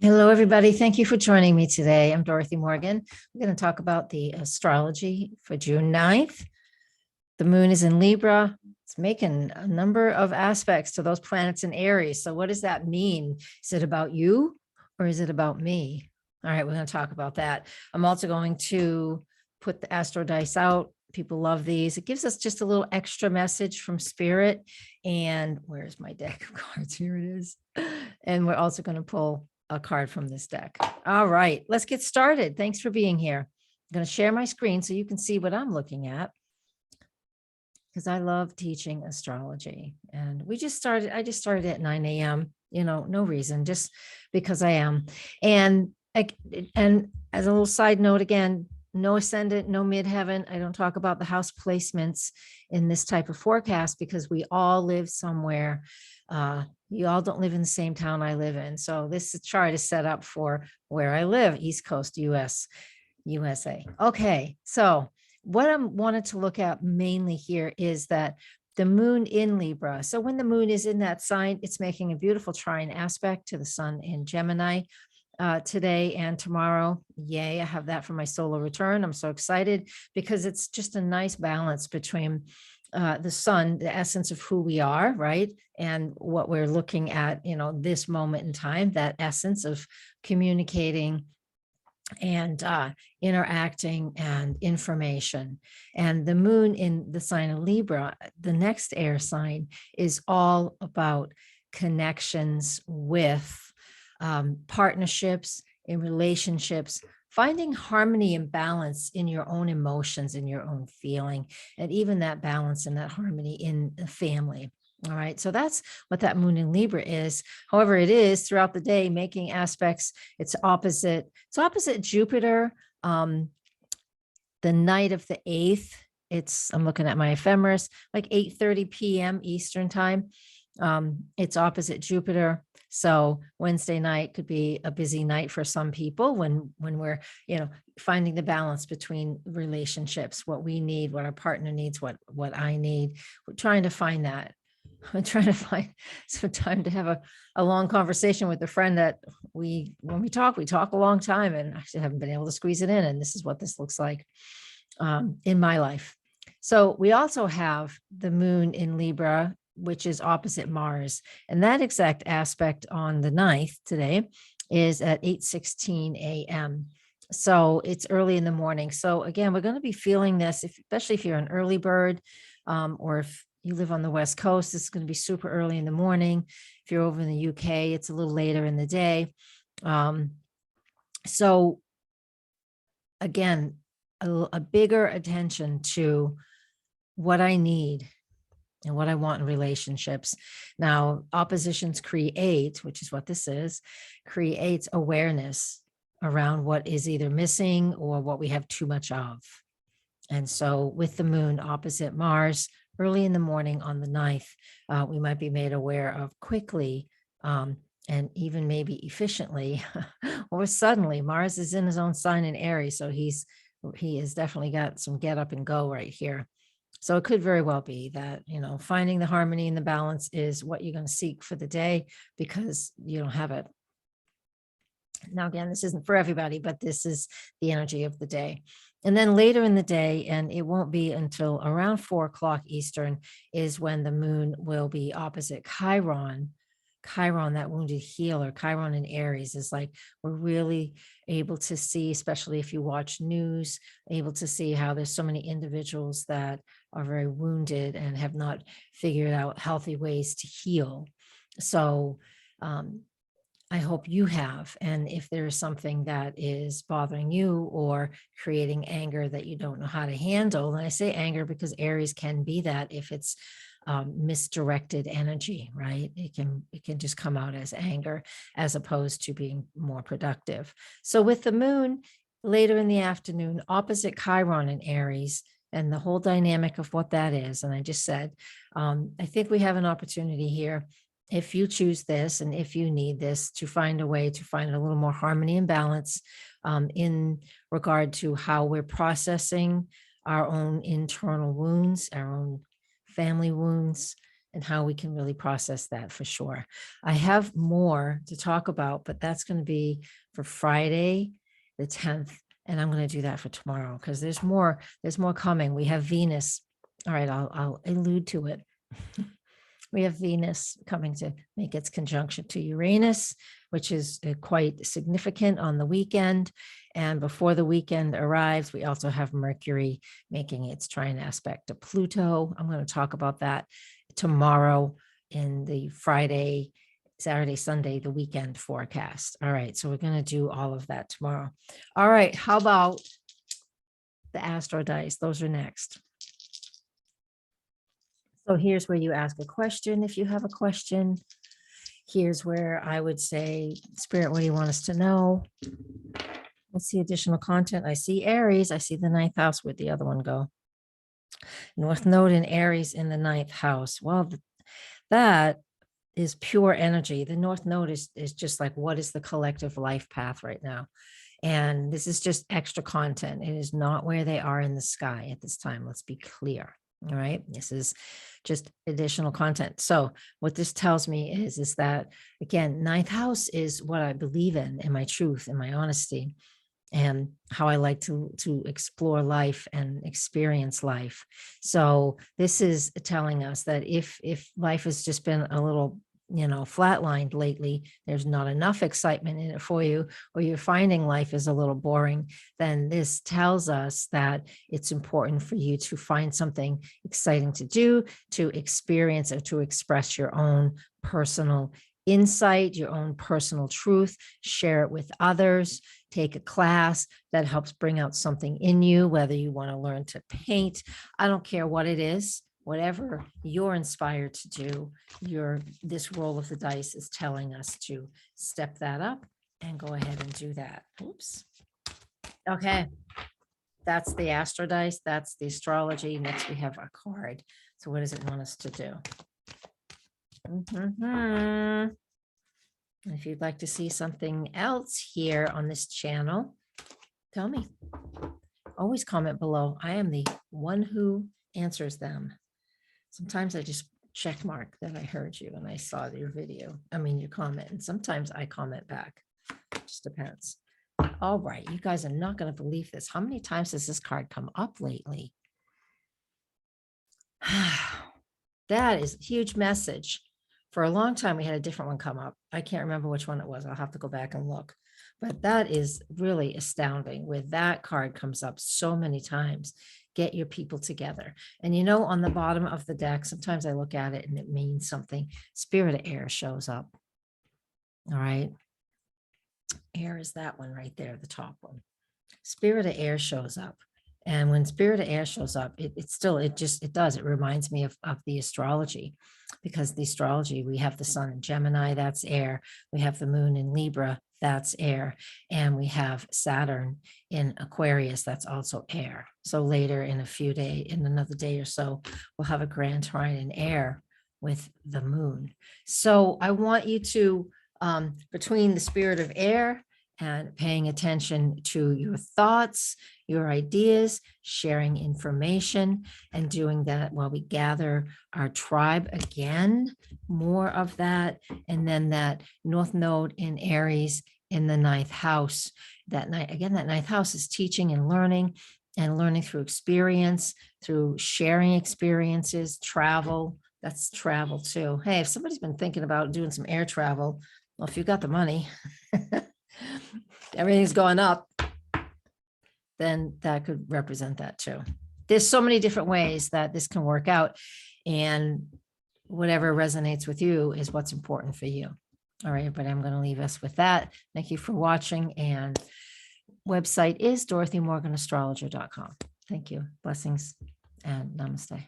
Hello, everybody. Thank you for joining me today. I'm Dorothy Morgan. We're going to talk about the astrology for June 9th. The moon is in Libra. It's making a number of aspects to those planets in Aries. So what does that mean? Is it about you or is it about me? All right, we're going to talk about that. I'm also going to put the astro dice out. People love these. It gives us just a little extra message from spirit. And where's my deck of cards? Here it is. And we're also going to pull a card from this deck. All right, let's get started. Thanks for being here. I'm going to share my screen so you can see what I'm looking at, because I love teaching astrology. And I just started at 9 a.m., no reason, just because I am. And as a little side note, again, no ascendant, no midheaven. I don't talk about the house placements in this type of forecast because we all live somewhere. You all don't live in the same town I live in. So this chart is set up for where I live, East Coast, USA. Okay, so what I wanted to look at mainly here is that the moon in Libra. So when the moon is in that sign, it's making a beautiful trine aspect to the sun in Gemini today and tomorrow. Yay, I have that for my solar return. I'm so excited because it's just a nice balance between the sun, the essence of who we are, right? And what we're looking at, this moment in time, that essence of communicating and interacting and information. And the moon in the sign of Libra, the next air sign, is all about connections with partnerships, in relationships, finding harmony and balance in your own emotions, in your own feeling, and even that balance and that harmony in the family. All right, so that's what that moon in Libra is. However, it is throughout the day making aspects. It's opposite Jupiter. The night of the 8th, I'm looking at my ephemeris, like 8:30 p.m. Eastern time. It's opposite Jupiter. So Wednesday night could be a busy night for some people when we're, finding the balance between relationships, what we need, what our partner needs, what I need. We're trying to find that. I'm trying to find some time to have a long conversation with a friend that when we talk a long time, and I haven't been able to squeeze it in. And this is what this looks like in my life. So we also have the moon in Libra, which is opposite Mars. And that exact aspect on the 9th today is at 8:16 a.m. So it's early in the morning. So again, we're going to be feeling this, especially if you're an early bird, or if you live on the West Coast, it's going to be super early in the morning. If you're over in the UK, it's a little later in the day. So again, a bigger attention to what I need and what I want in relationships. Now, oppositions create, which is what this is, creates awareness around what is either missing or what we have too much of. And so with the moon opposite Mars, early in the morning on the 9th, we might be made aware of quickly and even maybe efficiently or suddenly. Mars is in his own sign in Aries, so he has definitely got some get up and go right here. So it could very well be that, finding the harmony and the balance is what you're going to seek for the day because you don't have it. Now, again, this isn't for everybody, but this is the energy of the day. And then later in the day, and it won't be until around 4 o'clock Eastern, is when the moon will be opposite Chiron. Chiron, that wounded healer. Chiron in Aries is like, we're really able to see, especially if you watch news, able to see how there's so many individuals that are very wounded and have not figured out healthy ways to heal. So I hope you have. And if there is something that is bothering you or creating anger that you don't know how to handle, and I say anger because Aries can be that if it's misdirected energy, right? It can just come out as anger as opposed to being more productive. So with the moon later in the afternoon, opposite Chiron in Aries, and the whole dynamic of what that is, and I just said, I think we have an opportunity here, if you choose this and if you need this, to find a way to find a little more harmony and balance in regard to how we're processing our own internal wounds, our own family wounds, and how we can really process that for sure. I have more to talk about, but that's going to be for Friday, the 10th. And I'm going to do that for tomorrow because there's more coming. We have Venus. All right, I'll allude to it. We have Venus coming to make its conjunction to Uranus, which is quite significant on the weekend. And before the weekend arrives, we also have Mercury making its trine aspect to Pluto. I'm going to talk about that tomorrow in the Friday, Saturday, Sunday, the weekend forecast. All right, so we're going to do all of that tomorrow. All right, how about the Astro dice? Those are next. So here's where you ask a question if you have a question. Here's where I would say, Spirit, what do you want us to know? Let's see additional content. I see Aries. I see the 9th house. Where'd the other one go? North Node in Aries in the 9th house. Well, that is pure energy. The North Node is just like, what is the collective life path right now? And this is just extra content. It is not where they are in the sky at this time. Let's be clear. All right. This is just additional content. So what this tells me is that, again, 9th house is what I believe in my truth, in my honesty, and how I like to explore life and experience life. So this is telling us that if life has just been a little, flatlined lately, there's not enough excitement in it for you, or you're finding life is a little boring, then this tells us that it's important for you to find something exciting to do, to experience, or to express your own personal insight, your own personal truth, share it with others, take a class that helps bring out something in you, whether you want to learn to paint. I don't care what it is. Whatever you're inspired to do, this roll of the dice is telling us to step that up and go ahead and do that. Oops. Okay. That's the Astro dice. That's the astrology. Next, we have our card. So what does it want us to do? If you'd like to see something else here on this channel, tell me. Always comment below. I am the one who answers them. Sometimes I just check mark that I heard you and I saw your video. I mean, your comment. And sometimes I comment back. It just depends. All right. You guys are not going to believe this. How many times has this card come up lately? That is a huge message. For a long time, we had a different one come up. I can't remember which one it was. I'll have to go back and look. But that is really astounding where that card comes up so many times. Get your people together. And on the bottom of the deck, sometimes I look at it and it means something. Spirit of air shows up. All right. Air is that one right there, the top one. Spirit of air shows up. And when Spirit of air shows up, it reminds me of the astrology, because the astrology, we have the sun in Gemini, that's air. We have the moon in Libra, that's air. And we have Saturn in Aquarius, that's also air. So later in another day or so, we'll have a grand trine in air with the moon. So I want you to, between the spirit of air and paying attention to your thoughts, your ideas, sharing information, and doing that while we gather our tribe again, more of that. And then that North Node in Aries in the 9th house. That 9th house is teaching and learning through experience, through sharing experiences, travel. That's travel too. Hey, if somebody's been thinking about doing some air travel, well, if you got the money, everything's going up, then that could represent that too. There's so many different ways that this can work out, and whatever resonates with you is what's important for you. All right, but I'm going to leave us with that. Thank you for watching, and website is DorothyMorganAstrologer.com. Thank you. Blessings and namaste.